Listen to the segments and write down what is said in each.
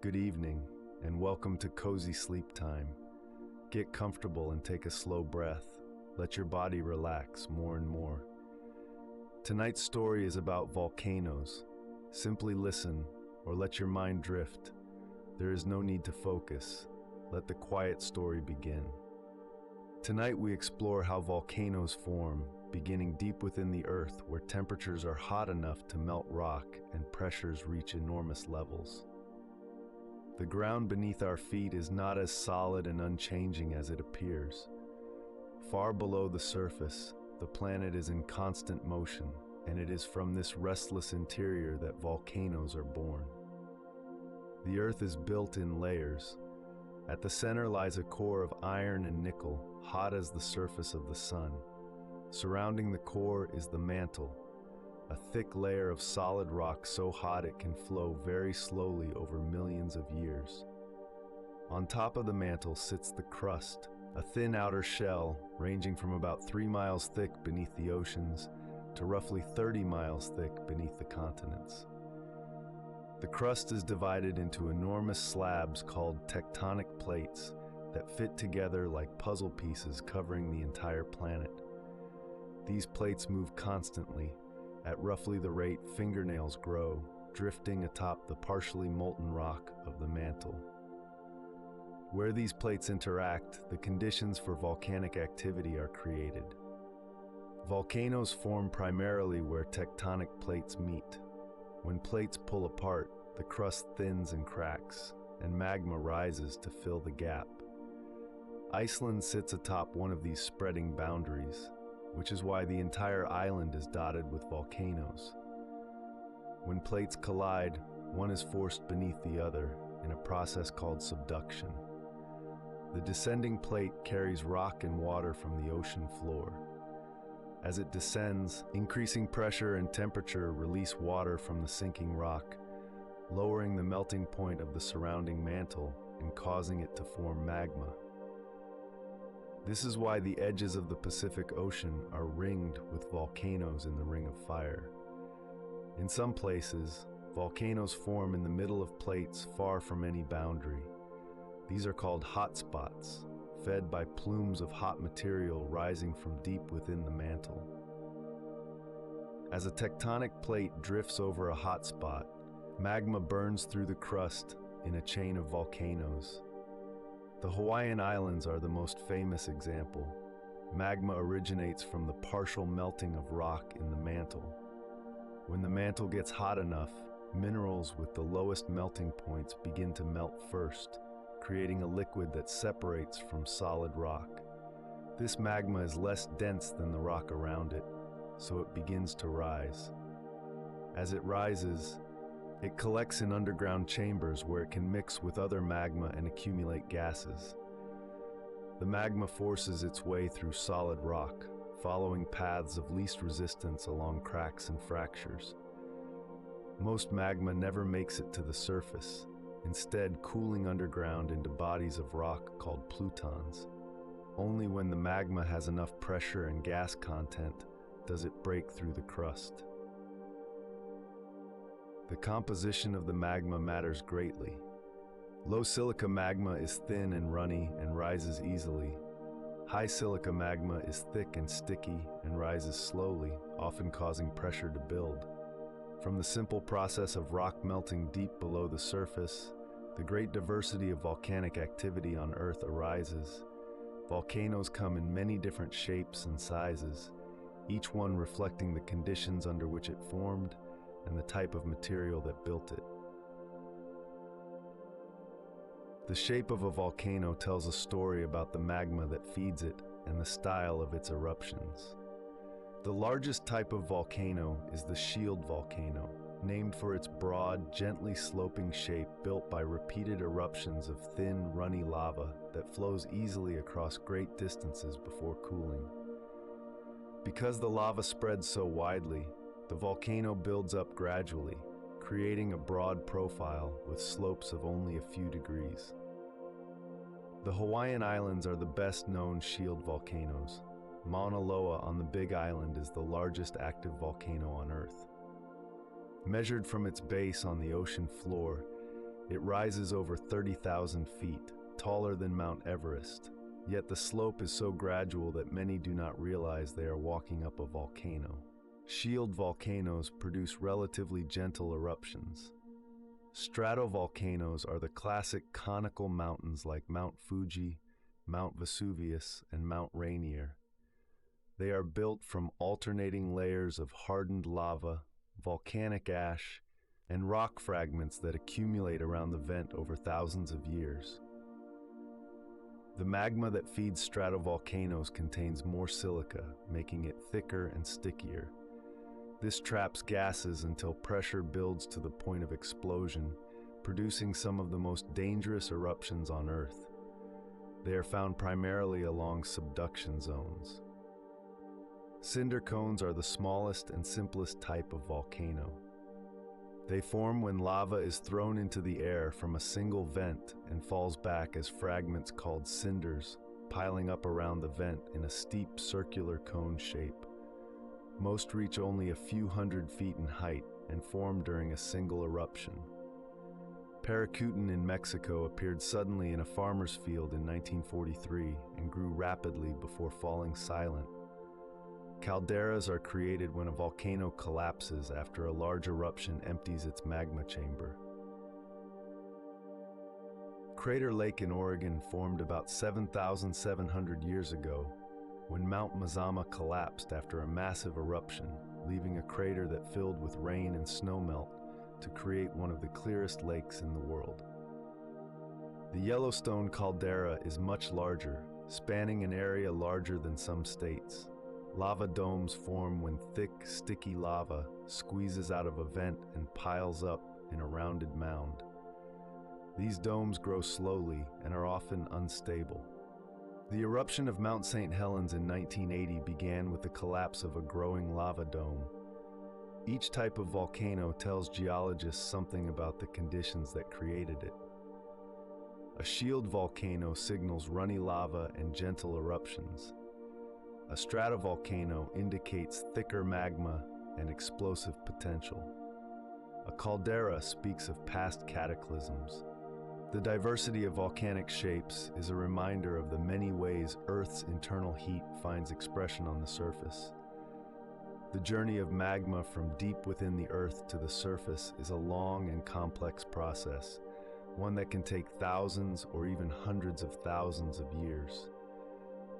Good evening, and welcome to Cozy Sleep Time. Get comfortable and take a slow breath. Let your body relax more and more. Tonight's story is about volcanoes. Simply listen, or let your mind drift. There is no need to focus. Let the quiet story begin. Tonight we explore how volcanoes form, beginning deep within the earth where temperatures are hot enough to melt rock and pressures reach enormous levels. The ground beneath our feet is not as solid and unchanging as it appears. Far below the surface, the planet is in constant motion, and it is from this restless interior that volcanoes are born. The earth is built in layers. At the center lies a core of iron and nickel, hot as the surface of the sun. Surrounding the core is the mantle, a thick layer of solid rock so hot it can flow very slowly over millions of years. On top of the mantle sits the crust, a thin outer shell ranging from about 3 miles thick beneath the oceans to roughly 30 miles thick beneath the continents. The crust is divided into enormous slabs called tectonic plates that fit together like puzzle pieces covering the entire planet. These plates move constantly, at roughly the rate fingernails grow, drifting atop the partially molten rock of the mantle. Where these plates interact, the conditions for volcanic activity are created. Volcanoes form primarily where tectonic plates meet. When plates pull apart, the crust thins and cracks, and magma rises to fill the gap. Iceland sits atop one of these spreading boundaries, which is why the entire island is dotted with volcanoes. When plates collide, one is forced beneath the other in a process called subduction. The descending plate carries rock and water from the ocean floor. As it descends, increasing pressure and temperature release water from the sinking rock, lowering the melting point of the surrounding mantle and causing it to form magma. This is why the edges of the Pacific Ocean are ringed with volcanoes in the Ring of Fire. In some places, volcanoes form in the middle of plates far from any boundary. These are called hotspots, fed by plumes of hot material rising from deep within the mantle. As a tectonic plate drifts over a hotspot, magma burns through the crust in a chain of volcanoes. The Hawaiian Islands are the most famous example. Magma originates from the partial melting of rock in the mantle. When the mantle gets hot enough, minerals with the lowest melting points begin to melt first, creating a liquid that separates from solid rock. This magma is less dense than the rock around it, so it begins to rise. As it rises, it collects in underground chambers where it can mix with other magma and accumulate gases. The magma forces its way through solid rock, following paths of least resistance along cracks and fractures. Most magma never makes it to the surface, instead cooling underground into bodies of rock called plutons. Only when the magma has enough pressure and gas content does it break through the crust. The composition of the magma matters greatly. Low silica magma is thin and runny and rises easily. High silica magma is thick and sticky and rises slowly, often causing pressure to build. From the simple process of rock melting deep below the surface, the great diversity of volcanic activity on Earth arises. Volcanoes come in many different shapes and sizes, each one reflecting the conditions under which it formed and the type of material that built it. The shape of a volcano tells a story about the magma that feeds it and the style of its eruptions. The largest type of volcano is the shield volcano, named for its broad, gently sloping shape built by repeated eruptions of thin, runny lava that flows easily across great distances before cooling. Because the lava spreads so widely, the volcano builds up gradually, creating a broad profile with slopes of only a few degrees. The Hawaiian Islands are the best-known shield volcanoes. Mauna Loa on the Big Island is the largest active volcano on Earth. Measured from its base on the ocean floor, It rises over 30,000 feet, taller than Mount Everest. Yet the slope is so gradual that many do not realize they are walking up a volcano. Shield volcanoes produce relatively gentle eruptions. Stratovolcanoes are the classic conical mountains like Mount Fuji, Mount Vesuvius, and Mount Rainier. They are built from alternating layers of hardened lava, volcanic ash, and rock fragments that accumulate around the vent over thousands of years. The magma that feeds stratovolcanoes contains more silica, making it thicker and stickier. This traps gases until pressure builds to the point of explosion, producing some of the most dangerous eruptions on Earth. They are found primarily along subduction zones. Cinder cones are the smallest and simplest type of volcano. They form when lava is thrown into the air from a single vent and falls back as fragments called cinders, piling up around the vent in a steep circular cone shape. Most reach only a few hundred feet in height and form during a single eruption. Paracutin in Mexico appeared suddenly in a farmer's field in 1943 and grew rapidly before falling silent. Calderas are created when a volcano collapses after a large eruption empties its magma chamber. Crater Lake in Oregon formed about 7,700 years ago when Mount Mazama collapsed after a massive eruption, leaving a crater that filled with rain and snowmelt to create one of the clearest lakes in the world. The Yellowstone caldera is much larger, spanning an area larger than some states. Lava domes form when thick, sticky lava squeezes out of a vent and piles up in a rounded mound. These domes grow slowly and are often unstable. The eruption of Mount St. Helens in 1980 began with the collapse of a growing lava dome. Each type of volcano tells geologists something about the conditions that created it. A shield volcano signals runny lava and gentle eruptions. A stratovolcano indicates thicker magma and explosive potential. A caldera speaks of past cataclysms. The diversity of volcanic shapes is a reminder of the many ways Earth's internal heat finds expression on the surface. The journey of magma from deep within the Earth to the surface is a long and complex process, one that can take thousands or even hundreds of thousands of years.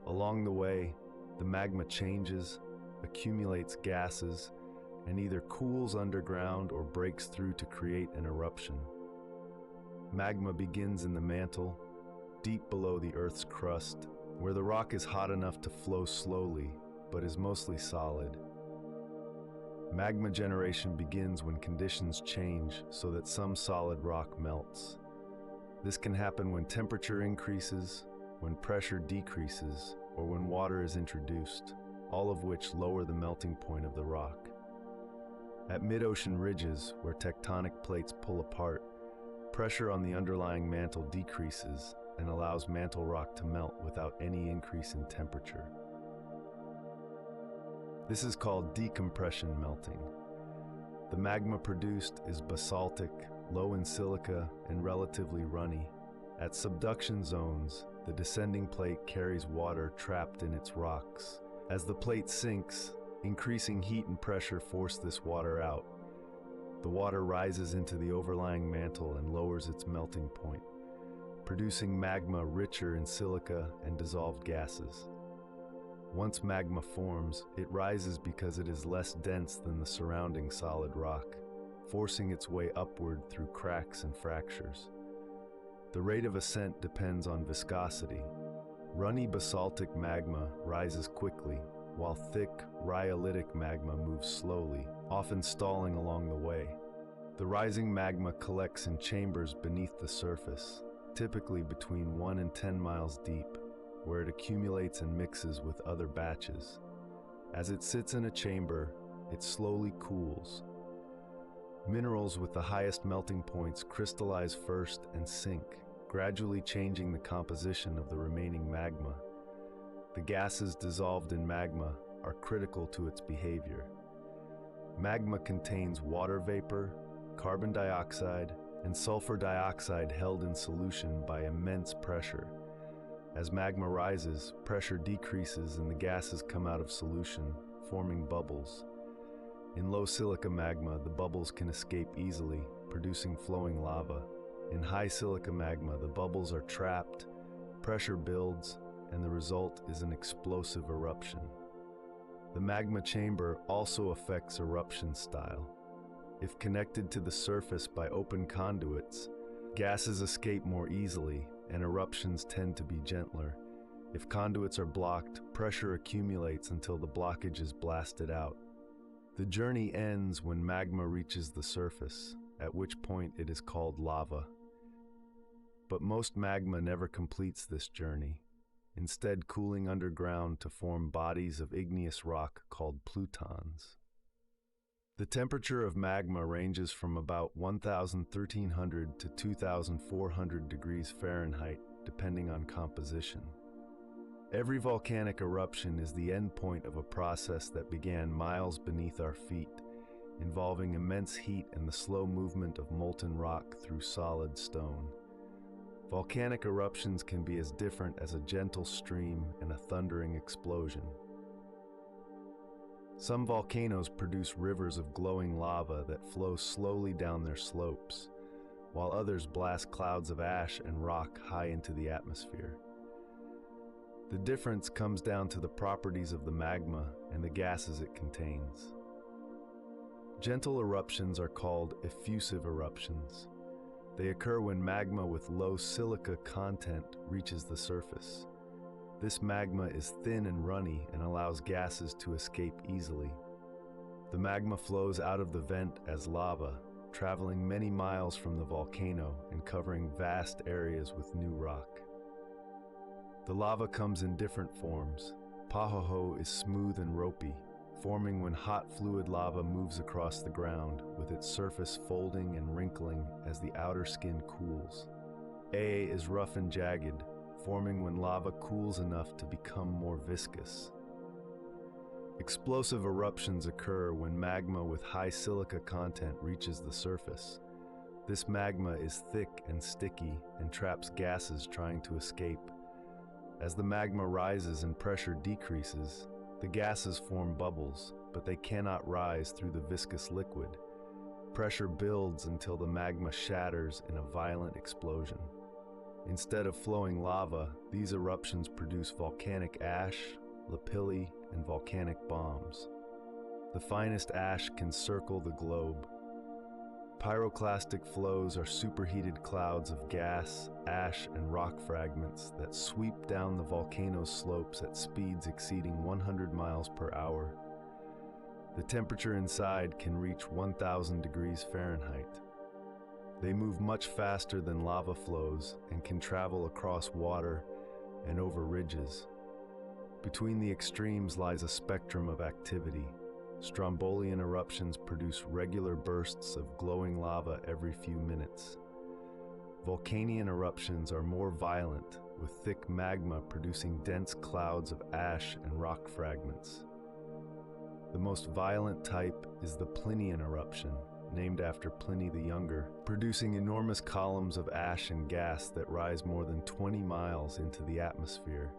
Along the way, the magma changes, accumulates gases, and either cools underground or breaks through to create an eruption. Magma begins in the mantle, deep below the Earth's crust, where the rock is hot enough to flow slowly, but is mostly solid. Magma generation begins when conditions change so that some solid rock melts. This can happen when temperature increases, when pressure decreases, or when water is introduced, all of which lower the melting point of the rock. At mid-ocean ridges, where tectonic plates pull apart, pressure on the underlying mantle decreases and allows mantle rock to melt without any increase in temperature. This is called decompression melting. The magma produced is basaltic, low in silica, and relatively runny. At subduction zones, the descending plate carries water trapped in its rocks. As the plate sinks, increasing heat and pressure force this water out. The water rises into the overlying mantle and lowers its melting point, producing magma richer in silica and dissolved gases. Once magma forms, it rises because it is less dense than the surrounding solid rock, forcing its way upward through cracks and fractures. The rate of ascent depends on viscosity. Runny basaltic magma rises quickly, while thick, rhyolitic magma moves slowly, often stalling along the way. The rising magma collects in chambers beneath the surface, typically between 1 and 10 miles deep, where it accumulates and mixes with other batches. As it sits in a chamber, it slowly cools. Minerals with the highest melting points crystallize first and sink, gradually changing the composition of the remaining magma. The gases dissolved in magma are critical to its behavior. Magma contains water vapor, carbon dioxide, and sulfur dioxide held in solution by immense pressure. As magma rises, pressure decreases and the gases come out of solution, forming bubbles. In low silica magma, the bubbles can escape easily, producing flowing lava. In high silica magma, the bubbles are trapped, pressure builds, and the result is an explosive eruption. The magma chamber also affects eruption style. If connected to the surface by open conduits, gases escape more easily and eruptions tend to be gentler. If conduits are blocked, pressure accumulates until the blockage is blasted out. The journey ends when magma reaches the surface, at which point it is called lava. But most magma never completes this journey, instead cooling underground to form bodies of igneous rock called plutons. The temperature of magma ranges from about 1,300 to 2,400 degrees Fahrenheit, depending on composition. Every volcanic eruption is the end point of a process that began miles beneath our feet, involving immense heat and the slow movement of molten rock through solid stone. Volcanic eruptions can be as different as a gentle stream and a thundering explosion. Some volcanoes produce rivers of glowing lava that flow slowly down their slopes, while others blast clouds of ash and rock high into the atmosphere. The difference comes down to the properties of the magma and the gases it contains. Gentle eruptions are called effusive eruptions. They occur when magma with low silica content reaches the surface. This magma is thin and runny and allows gases to escape easily. The magma flows out of the vent as lava, traveling many miles from the volcano and covering vast areas with new rock. The lava comes in different forms. Pahoho is smooth and ropey, forming when hot fluid lava moves across the ground, with its surface folding and wrinkling as the outer skin cools. A is rough and jagged, forming when lava cools enough to become more viscous. Explosive eruptions occur when magma with high silica content reaches the surface. This magma is thick and sticky and traps gases trying to escape. As the magma rises and pressure decreases, the gases form bubbles, but they cannot rise through the viscous liquid. Pressure builds until the magma shatters in a violent explosion. Instead of flowing lava, these eruptions produce volcanic ash, lapilli, and volcanic bombs. The finest ash can circle the globe. Pyroclastic flows are superheated clouds of gas, ash, and rock fragments that sweep down the volcano's slopes at speeds exceeding 100 miles per hour. The temperature inside can reach 1,000 degrees Fahrenheit. They move much faster than lava flows and can travel across water and over ridges. Between the extremes lies a spectrum of activity. Strombolian eruptions produce regular bursts of glowing lava every few minutes. Volcanian eruptions are more violent, with thick magma producing dense clouds of ash and rock fragments. The most violent type is the Plinian eruption, named after Pliny the Younger, producing enormous columns of ash and gas that rise more than 20 miles into the atmosphere.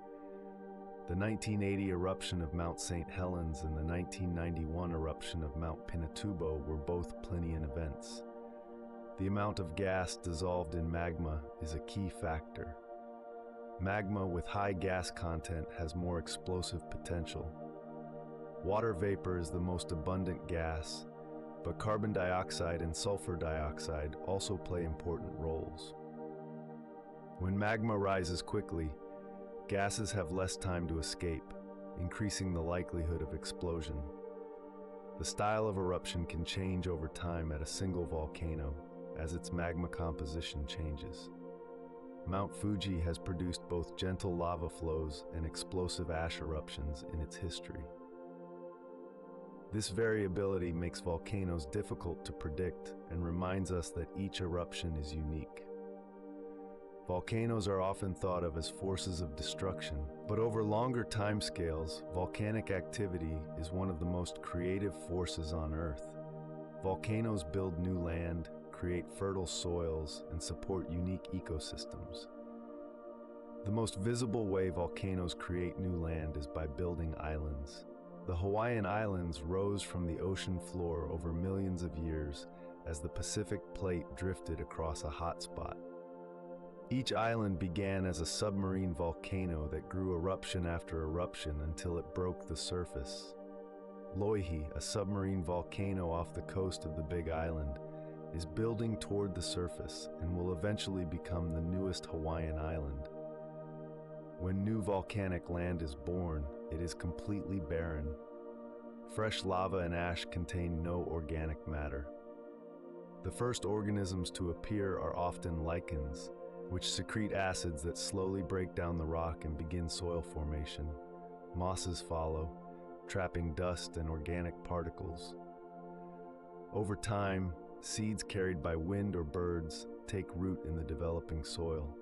The 1980 eruption of Mount St. Helens and the 1991 eruption of Mount Pinatubo were both Plinian events. The amount of gas dissolved in magma is a key factor. Magma with high gas content has more explosive potential. Water vapor is the most abundant gas, but carbon dioxide and sulfur dioxide also play important roles. When magma rises quickly, gases have less time to escape, increasing the likelihood of explosion. The style of eruption can change over time at a single volcano as its magma composition changes. Mount Fuji has produced both gentle lava flows and explosive ash eruptions in its history. This variability makes volcanoes difficult to predict and reminds us that each eruption is unique. Volcanoes are often thought of as forces of destruction, but over longer timescales, volcanic activity is one of the most creative forces on Earth. Volcanoes build new land, create fertile soils and support unique ecosystems. The most visible way volcanoes create new land is by building islands. The Hawaiian Islands rose from the ocean floor over millions of years as the Pacific Plate drifted across a hotspot. Each island began as a submarine volcano that grew eruption after eruption until it broke the surface. Loihi, a submarine volcano off the coast of the Big Island, is building toward the surface and will eventually become the newest Hawaiian island. When new volcanic land is born, it is completely barren. Fresh lava and ash contain no organic matter. The first organisms to appear are often lichens, which secrete acids that slowly break down the rock and begin soil formation. Mosses follow, trapping dust and organic particles. Over time, seeds carried by wind or birds take root in the developing soil.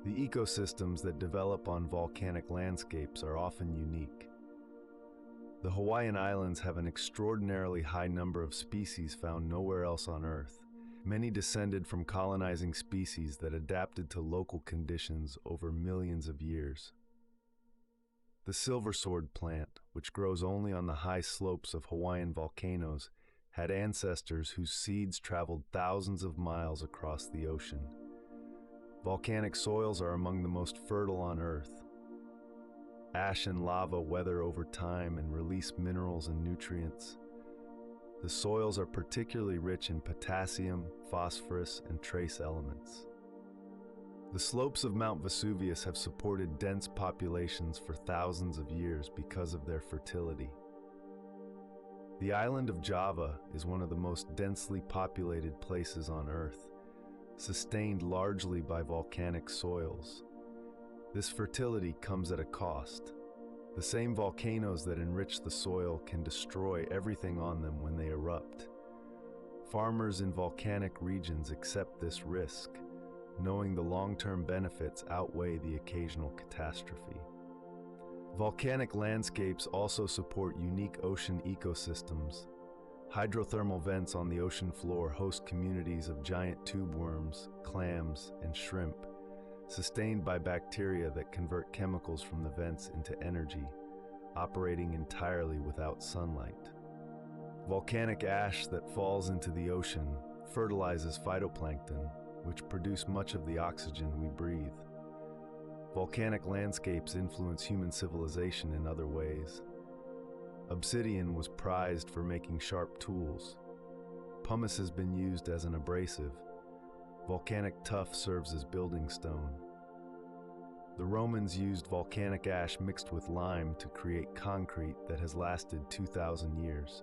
The ecosystems that develop on volcanic landscapes are often unique. The Hawaiian Islands have an extraordinarily high number of species found nowhere else on Earth. Many descended from colonizing species that adapted to local conditions over millions of years. The silversword plant, which grows only on the high slopes of Hawaiian volcanoes, had ancestors whose seeds traveled thousands of miles across the ocean. Volcanic soils are among the most fertile on Earth. Ash and lava weather over time and release minerals and nutrients. The soils are particularly rich in potassium, phosphorus, and trace elements. The slopes of Mount Vesuvius have supported dense populations for thousands of years because of their fertility. The island of Java is one of the most densely populated places on Earth, sustained largely by volcanic soils. This fertility comes at a cost. The same volcanoes that enrich the soil can destroy everything on them when they erupt. Farmers in volcanic regions accept this risk, knowing the long-term benefits outweigh the occasional catastrophe. Volcanic landscapes also support unique ocean ecosystems. Hydrothermal vents on the ocean floor host communities of giant tube worms, clams, and shrimp, sustained by bacteria that convert chemicals from the vents into energy, operating entirely without sunlight. Volcanic ash that falls into the ocean fertilizes phytoplankton, which produce much of the oxygen we breathe. Volcanic landscapes influence human civilization in other ways. Obsidian was prized for making sharp tools. Pumice has been used as an abrasive. Volcanic tuff serves as building stone. The Romans used volcanic ash mixed with lime to create concrete that has lasted 2,000 years.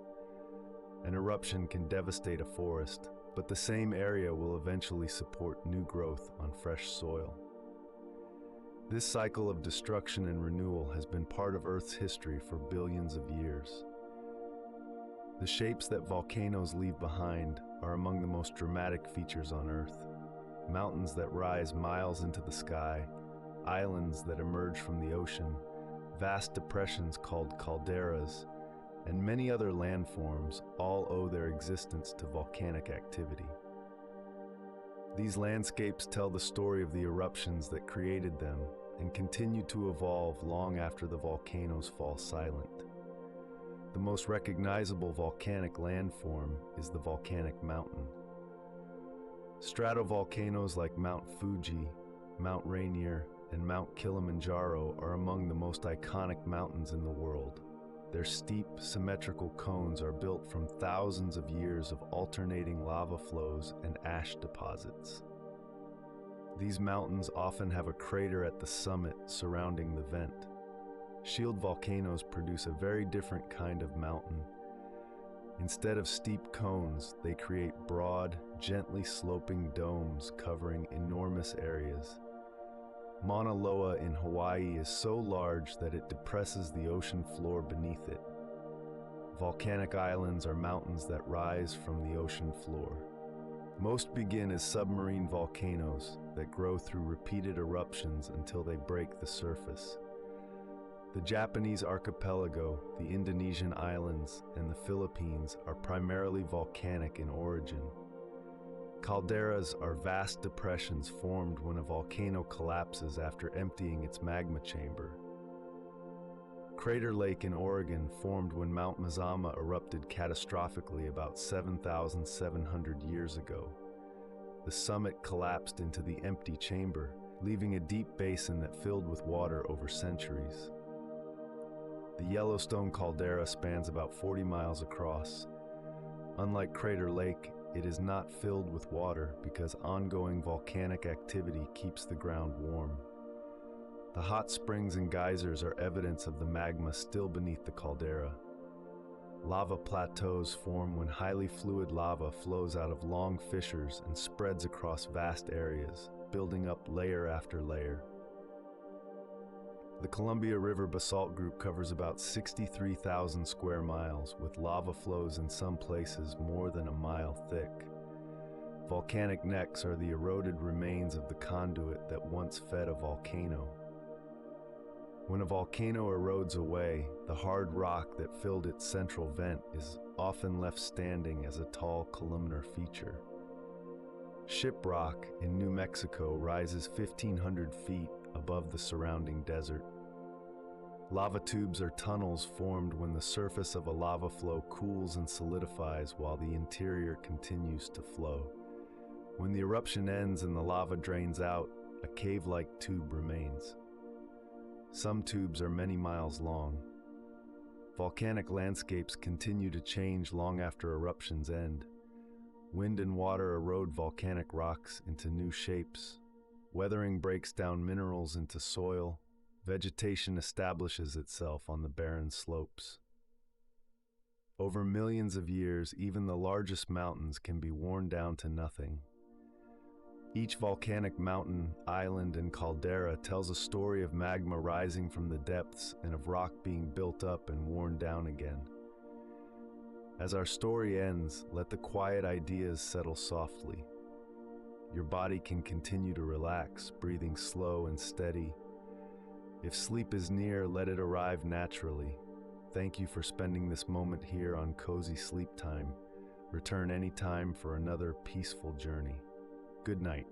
An eruption can devastate a forest, but the same area will eventually support new growth on fresh soil. This cycle of destruction and renewal has been part of Earth's history for billions of years. The shapes that volcanoes leave behind are among the most dramatic features on Earth. Mountains that rise miles into the sky, islands that emerge from the ocean, vast depressions called calderas, and many other landforms all owe their existence to volcanic activity. These landscapes tell the story of the eruptions that created them and continue to evolve long after the volcanoes fall silent. The most recognizable volcanic landform is the volcanic mountain. Stratovolcanoes like Mount Fuji, Mount Rainier, and Mount Kilimanjaro are among the most iconic mountains in the world. Their steep, symmetrical cones are built from thousands of years of alternating lava flows and ash deposits. These mountains often have a crater at the summit surrounding the vent. Shield volcanoes produce a very different kind of mountain. Instead of steep cones, they create broad, gently sloping domes covering enormous areas. Mauna Loa in Hawaii is so large that it depresses the ocean floor beneath it. Volcanic islands are mountains that rise from the ocean floor. Most begin as submarine volcanoes that grow through repeated eruptions until they break the surface. The Japanese archipelago, the Indonesian islands, and the Philippines are primarily volcanic in origin. Calderas are vast depressions formed when a volcano collapses after emptying its magma chamber. Crater Lake in Oregon formed when Mount Mazama erupted catastrophically about 7,700 years ago. The summit collapsed into the empty chamber, leaving a deep basin that filled with water over centuries. The Yellowstone caldera spans about 40 miles across. Unlike Crater Lake, it is not filled with water because ongoing volcanic activity keeps the ground warm. The hot springs and geysers are evidence of the magma still beneath the caldera. Lava plateaus form when highly fluid lava flows out of long fissures and spreads across vast areas, building up layer after layer. The Columbia River Basalt Group covers about 63,000 square miles, with lava flows in some places more than a mile thick. Volcanic necks are the eroded remains of the conduit that once fed a volcano. When a volcano erodes away, the hard rock that filled its central vent is often left standing as a tall columnar feature. Shiprock in New Mexico rises 1,500 feet above the surrounding desert. Lava tubes are tunnels formed when the surface of a lava flow cools and solidifies while the interior continues to flow. When the eruption ends and the lava drains out, a cave-like tube remains. Some tubes are many miles long. Volcanic landscapes continue to change long after eruptions end. Wind and water erode volcanic rocks into new shapes. Weathering breaks down minerals into soil. Vegetation establishes itself on the barren slopes. Over millions of years, even the largest mountains can be worn down to nothing. Each volcanic mountain, island, and caldera tells a story of magma rising from the depths and of rock being built up and worn down again. As our story ends, let the quiet ideas settle softly. Your body can continue to relax, breathing slow and steady. If sleep is near, let it arrive naturally. Thank you for spending this moment here on Cozy Sleep Time. Return anytime for another peaceful journey. Good night.